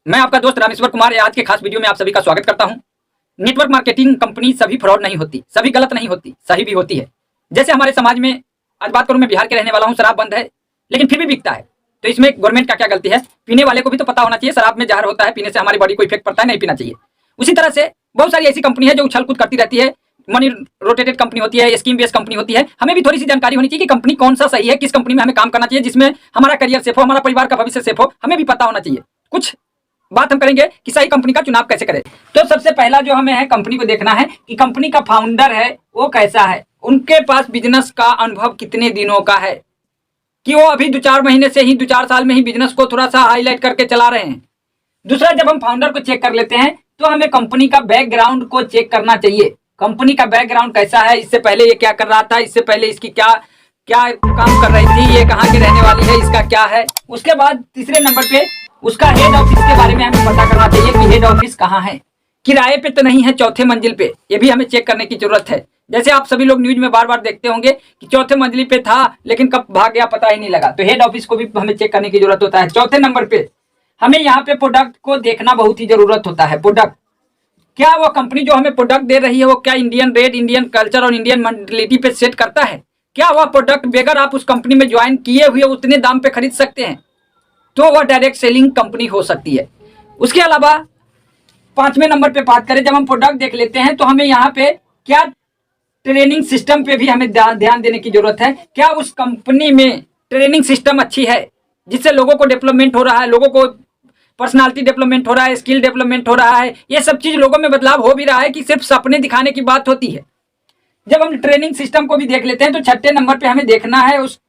मैं आपका दोस्त रामेश्वर कुमार आज के खास वीडियो में आप सभी का स्वागत करता हूं। नेटवर्क मार्केटिंग कंपनी सभी फ्रॉड नहीं होती, सभी गलत नहीं होती, सही भी होती है। जैसे हमारे समाज में आज बात करूं, मैं बिहार के रहने वाला हूं, शराब बंद है लेकिन फिर भी बिकता है, तो इसमें गवर्नमेंट का क्या गलती है? पीने वाले को भी तो पता होना चाहिए शराब में जहर होता है, पीने से हमारी बॉडी को इफेक्ट पड़ता है, नहीं पीना चाहिए। उसी तरह से बहुत सारी ऐसी कंपनी है जो उछल कूद करती रहती है, मनी रोटेटेड कंपनी होती है, स्कीम बेस्ड कंपनी होती है। हमें भी थोड़ी सी जानकारी होनी चाहिए कि कंपनी कौन सा सही है, किस कंपनी में हमें काम करना चाहिए, जिसमें हमारा करियर सेफ हो, हमारा परिवार का भविष्य सेफ हो, हमें भी पता होना चाहिए। कुछ बात हम करेंगे कि सही कंपनी का चुनाव कैसे करें। तो सबसे पहला जो हमें है, कंपनी को देखना है कि कंपनी का फाउंडर है वो कैसा है, उनके पास बिजनेस का अनुभव कितने दिनों का है, कि वो अभी 2-4 महीने से ही 2-4 साल में ही बिजनेस को थोड़ा सा हाईलाइट करके चला रहे हैं। दूसरा, जब हम फाउंडर को चेक कर लेते हैं तो हमें कंपनी का बैकग्राउंड को चेक करना चाहिए। कंपनी का बैकग्राउंड कैसा है, इससे पहले ये क्या कर रहा था, इससे पहले इसकी क्या क्या काम कर रही थी, ये कहाँ की रहने वाली है, इसका क्या है। उसके बाद तीसरे नंबर पे उसका हेड ऑफिस के बारे में हमें पता करना चाहिए कि हेड ऑफिस कहाँ है, किराए पे तो नहीं है, चौथे मंजिल पे, ये भी हमें चेक करने की जरूरत है। जैसे आप सभी लोग न्यूज में बार बार देखते होंगे कि चौथे मंजिल पे था लेकिन कब भाग गया पता ही नहीं लगा, तो हेड ऑफिस को भी हमें चेक करने की जरूरत होता है। चौथे नंबर पे हमें यहाँ पे प्रोडक्ट को देखना बहुत ही जरूरत होता है। प्रोडक्ट, क्या वो कंपनी जो हमें प्रोडक्ट दे रही है वो क्या इंडियन रेट, इंडियन कल्चर और इंडियन मेंटालिटी पे सेट करता है? क्या वह प्रोडक्ट बगैर आप उस कंपनी में ज्वाइन किए हुए उतने दाम पे खरीद सकते हैं? तो वह डायरेक्ट सेलिंग कंपनी हो सकती है। उसके अलावा 5वें नंबर पे बात करें, जब हम प्रोडक्ट देख लेते हैं तो हमें यहाँ पे क्या ट्रेनिंग सिस्टम पे भी हमें ध्यान देने की जरूरत है। क्या उस कंपनी में ट्रेनिंग सिस्टम अच्छी है जिससे लोगों को डेवलपमेंट हो रहा है, लोगों को पर्सनालिटी डेवलपमेंट हो रहा है, स्किल डेवलपमेंट हो रहा है, ये सब चीज लोगों में बदलाव हो भी रहा है कि सिर्फ सपने दिखाने की बात होती है। जब हम ट्रेनिंग सिस्टम को भी देख लेते हैं तो 6ठे नंबर पे हमें देखना है उस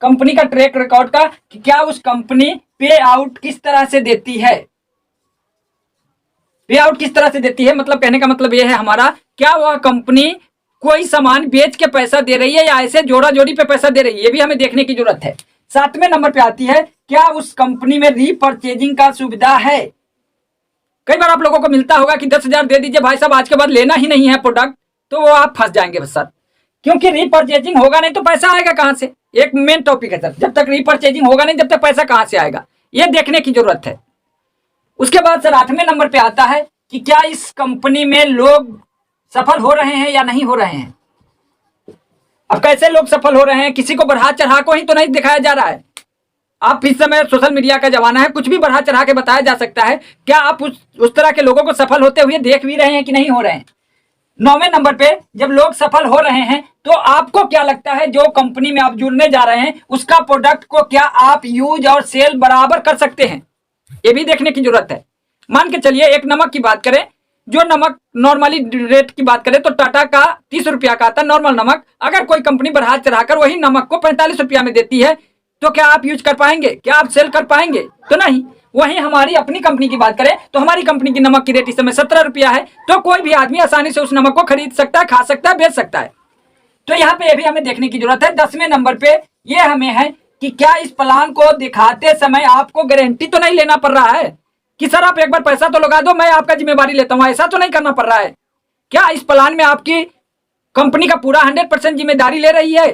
कंपनी का ट्रैक रिकॉर्ड का, कि क्या उस कंपनी पे आउट किस तरह से देती है। पे आउट किस तरह से देती है मतलब, कहने का मतलब यह है हमारा, क्या वह कंपनी कोई सामान बेच के पैसा दे रही है या ऐसे जोड़ा जोड़ी पे पैसा दे रही है, ये भी हमें देखने की जरूरत है। 7वें नंबर पे आती है, क्या उस कंपनी में रीपर्चेजिंग का सुविधा है। कई बार आप लोगों को मिलता होगा कि 10,000 दे दीजिए भाई साहब, आज के बाद लेना ही नहीं है प्रोडक्ट, तो वो आप फंस जाएंगे बस सर, क्योंकि रीपर्चेजिंग होगा नहीं तो पैसा आएगा कहां से। एक मेन टॉपिक है सर, जब तक रीपर्चेजिंग होगा नहीं जब तक पैसा कहां से आएगा, ये देखने की जरूरत है। उसके बाद सर 8वें नंबर पे आता है कि क्या इस कंपनी में लोग सफल हो रहे हैं या नहीं हो रहे हैं। अब कैसे लोग सफल हो रहे हैं, किसी को बढ़ा चढ़ा को ही तो नहीं दिखाया जा रहा है। आप इस समय सोशल मीडिया का जमाना है, कुछ भी बढ़ा चढ़ा के बताया जा सकता है। क्या आप उस तरह के लोगों को सफल होते हुए देख भी रहे हैं कि नहीं हो रहे हैं। 9वें नंबर पे जब लोग सफल हो रहे हैं तो आपको क्या लगता है, जो कंपनी में आप जुड़ने जा रहे हैं उसका प्रोडक्ट को क्या आप यूज और सेल बराबर कर सकते हैं, ये भी देखने की जरूरत है। मान के चलिए एक नमक की बात करें, जो नमक नॉर्मली रेट की बात करें तो टाटा का 30 रुपया का आता है नॉर्मल नमक, अगर कोई कंपनी बढ़ा चढ़ाकर वही नमक को 45 रुपया में देती है तो क्या आप यूज कर पाएंगे, क्या आप सेल कर पाएंगे? तो नहीं। वहीं हमारी अपनी कंपनी की बात करें तो हमारी कंपनी की नमक की रेट इस समय 17 रुपया है, तो कोई भी आदमी आसानी से उस नमक को खरीद सकता है, खा सकता है, बेच सकता है। तो यहाँ पे भी हमें देखने की जरूरत है। 10वें नंबर पे ये हमें है कि क्या इस प्लान को दिखाते समय आपको गारंटी तो नहीं लेना पड़ रहा है कि सर आप एक बार पैसा तो लगा दो, मैं आपका जिम्मेवारी लेता हूं, ऐसा तो नहीं करना पड़ रहा है। क्या इस प्लान में आपकी कंपनी का पूरा 100% जिम्मेदारी ले रही है,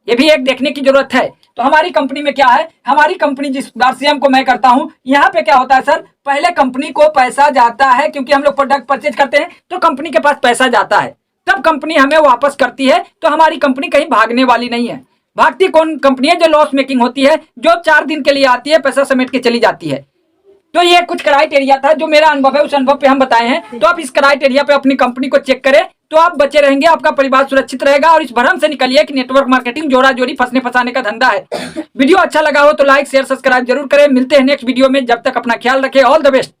ये भी एक देखने की जरूरत है। तो हमारी कंपनी में क्या है, हमारी कंपनी जिस आरसीएम को मैं करता हूं, यहाँ पे क्या होता है सर, पहले कंपनी को पैसा जाता है, क्योंकि हम लोग प्रोडक्ट परचेज करते हैं तो कंपनी के पास पैसा जाता है, तब कंपनी हमें वापस करती है। तो हमारी कंपनी कहीं भागने वाली नहीं है। भागती कौन कंपनी है? जो लॉस मेकिंग होती है, जो 4 दिन के लिए आती है, पैसा समेट के चली जाती है। तो ये कुछ क्राइटेरिया था जो मेरा अनुभव है, उस अनुभव पे हम बताए हैं। तो आप इस क्राइटेरिया पे अपनी कंपनी को चेक करें तो आप बचे रहेंगे, आपका परिवार सुरक्षित रहेगा, और इस भ्रम से निकलिए कि नेटवर्क मार्केटिंग जोड़ा जोड़ी फंसने फंसाने का धंधा है। वीडियो अच्छा लगा हो तो लाइक शेयर सब्सक्राइब जरूर करें। मिलते हैं नेक्स्ट वीडियो में, जब तक अपना ख्याल रखें। All the best.